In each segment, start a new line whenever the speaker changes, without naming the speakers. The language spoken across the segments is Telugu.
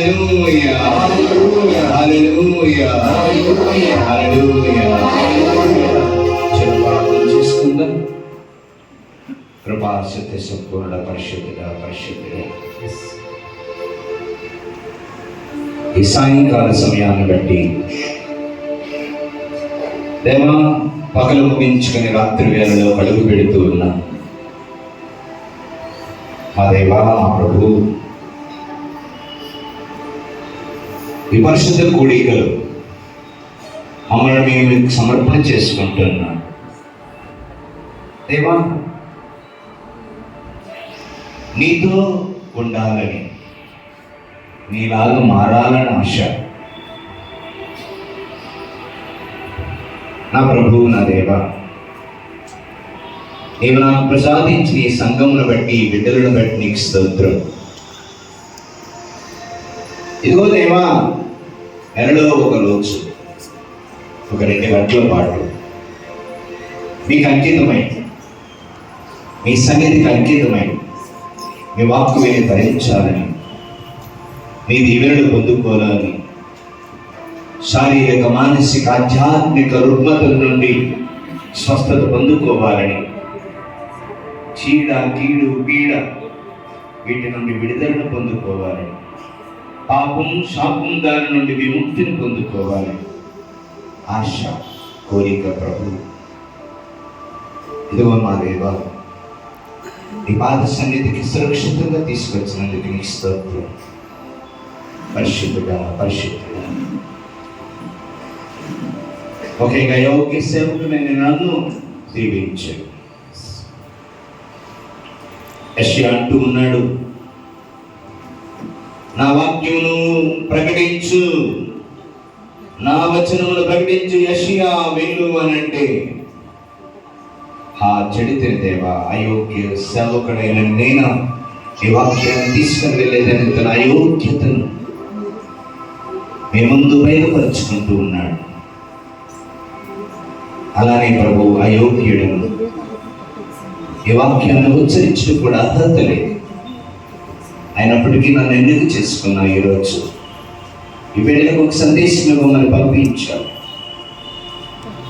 హల్లెలూయా హల్లెలూయా హల్లెలూయా. ప్రార్థన చేసుకుందాం. కృపా సత్య సంపూర్ణ పరిశుద్ధుడా పరిశుద్ధుడా, ఈ సాయంకాల సమయాన్ని బట్టి దేవా, పగలు ముగించుకుని రాత్రి వేళలో అడుగు పెడుతూ ఉన్నా మా దేవా, మా ప్రభు, ఈ పరిశుద్ధ కూడికలు మమ్మల్ని మేము మీకు సమర్పణ చేసుకుంటున్నాం దేవా. నీతో ఉండాలని, నీలాగా మారాలని ఆశ నా ప్రభువు, నా దేవా. నీవు నాకు ప్రసాదించిన ఈ సంఘమును బట్టి, ఈ బిడ్డలను బట్టి నీకు స్తోత్రం. ఇదిగో దేవా, నెలలో ఒక రోజు, ఒక 2 గంటల పాటు మీకు అంకితమై, మీ సన్నిధికి అంకితమై, మీ వాక్కు విని ధరించాలని, మీ దీవెనలు పొందుకోవాలని, శారీరక మానసిక ఆధ్యాత్మిక రుగ్మతల నుండి స్వస్థత పొందుకోవాలని, చీడ కీడు పీడ వీటి నుండి విడుదలను పొందుకోవాలని, పాపం శాపం దాని నుండి విముక్తిని పొందుకోవాలని ఆశ, కోరిక ప్రభు. ఇదిగో మా దేవా, నీ పాద సన్నిధికి సురక్షితంగా తీసుకొచ్చినందుకు నీకు స్తోత్రం. పరిశుద్ధుడా పరిశుద్ధుడా, ఒకే యోగ్య సేవకుడైన నన్ను దీవించాడు. యెషయా అంటూ ఉన్నాడు, నా వాక్యమును ప్రకటించు, నా వచనమును ప్రకటించు యెషయా వెళ్ళు అని అంటే, ఆ చెడితే దేవా, అయోగ్య సేవకుడైన నేను ఈ వాక్యాన్ని తీసుకుని వెళ్ళేదని తన అయోగ్యతను మీ ముందు బయలుపరుచుకుంటూ ఉన్నాడు. అలానే ప్రభు, అయోగ్యుడను, ఈ వాక్యాన్ని ఉచ్చరించు కూడా అర్హత లేదు, అయినప్పటికీ నన్ను ఎందుకు చేసుకున్నా ఈరోజు ఈ బిడ్డలకు ఒక సందేశం ఇవ్వమని పంపించావు.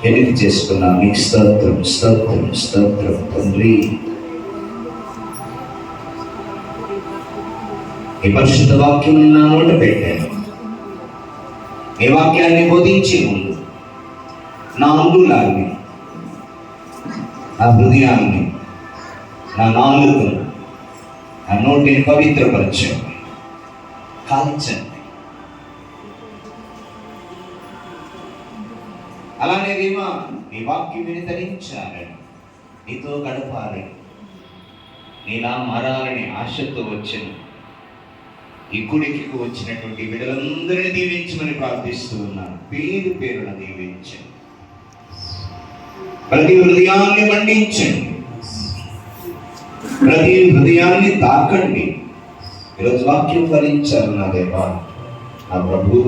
ఎందుకు చేసుకున్నా? నీకు స్తోత్రం స్తోత్రం స్తోత్రం తండ్రి. ఈ పరిశుద్ధ వాక్యం నా నోట పెట్టాను. ఈ వాక్యాన్ని బోధించే ముందు నా అంగుళాన్ని, నా హృదయాన్ని, నా నాలుకను, నా నోటిని పవిత్రపరచండి, కాల్చండి. అలానే దేవా, నీ వాక్యం విని ధరించాలని, నీతో గడపాలని, నీలా మారాలని ఆశతో వచ్చిన ఈ గుడికి వచ్చినటువంటి బిడ్డలందరినీ దీవించమని ప్రార్థిస్తూ ఉన్నాను. పేరు పేరున దీవించండి, ప్రతి హృదయాన్ని మండించండి, ప్రతి హృదయాన్ని తాకండి. ఈరోజు వాక్యం ఫలించాలి నా దేవా, నా ప్రభు.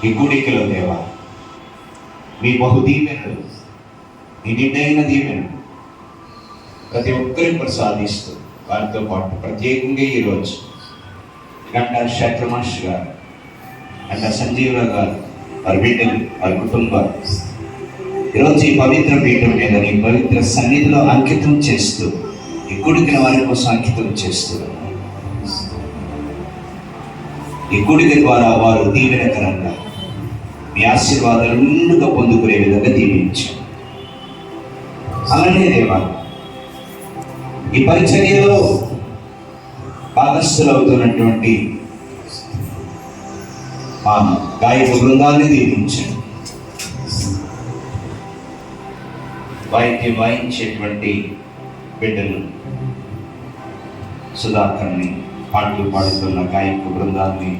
ఈ గుడికలో దేవా, మీ బహు దీవెనలు, మీ నిండైన దీవెనలు ప్రతి ఒక్కరికి ప్రసాదిస్తూ, వారితో పాటు ప్రత్యేకంగా ఈరోజు గంట శేఖరమాష్ గారు, గంట సంజీవరావు గారు, వారి బిడ్డలు, వారి కుటుంబాలు ఈరోజు ఈ పవిత్ర పీఠం మీద నీ పవిత్ర సన్నిధిలో అంకితం చేస్తూ, ఈ గుడికిన వారి కోసం అంకితం చేస్తూ, ఈ గుడికి ద్వారా వారు దీవెనకరంగా మీ ఆశీర్వాదాలు నిండుగా పొందుకునే విధంగా దీవించారు. అలానే దేవా, ఈ పరిచర్యలో భాగస్థులు అవుతున్నటువంటి మా గాయక బృందాన్ని దీవించండి. వాయిద్యం వాయించేటువంటి బిడ్డలు సుధాకర్ని, పాటలు పాడుతున్న గాయక బృందాన్ని,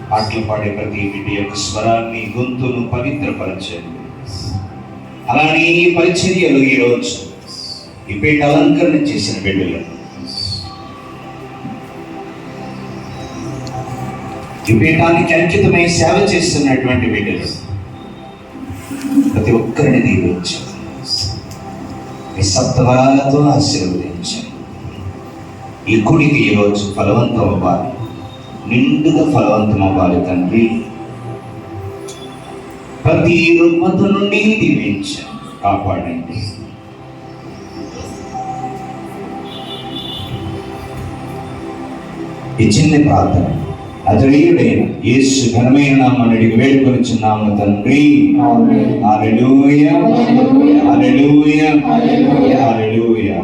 పాటలు పాడే ప్రతి బిడ్డ యొక్క స్వరాన్ని, గొంతును పవిత్రపరచండి. అలానే ఈ పరిచర్యలు ఈరోజు ఈ పీఠ అలంకరణ చేసిన బిడ్డలు, ఈ పీఠానికి అంకితమై సేవ చేస్తున్నటువంటి బిడ్డలు ప్రతి ఒక్కరిని దీవించు. మీ సత్వరాలతో ఆశీర్వదించండి. ఈ కుడికి ఈరోజు ఫలవంతం అవ్వాలి, నిండుగా ఫలవంతం అవ్వాలి తండ్రి. ప్రతి రుగ్మత నుండి దీవించండి, కాపాడండి. ఈ చిన్న ప్రార్థన నజరేయుడైన యేసు ఘనమైన నామమున అడిగి వేడుకొనుచున్నాము తండ్రి. హల్లెలూయా, హల్లెలూయా, హల్లెలూయా.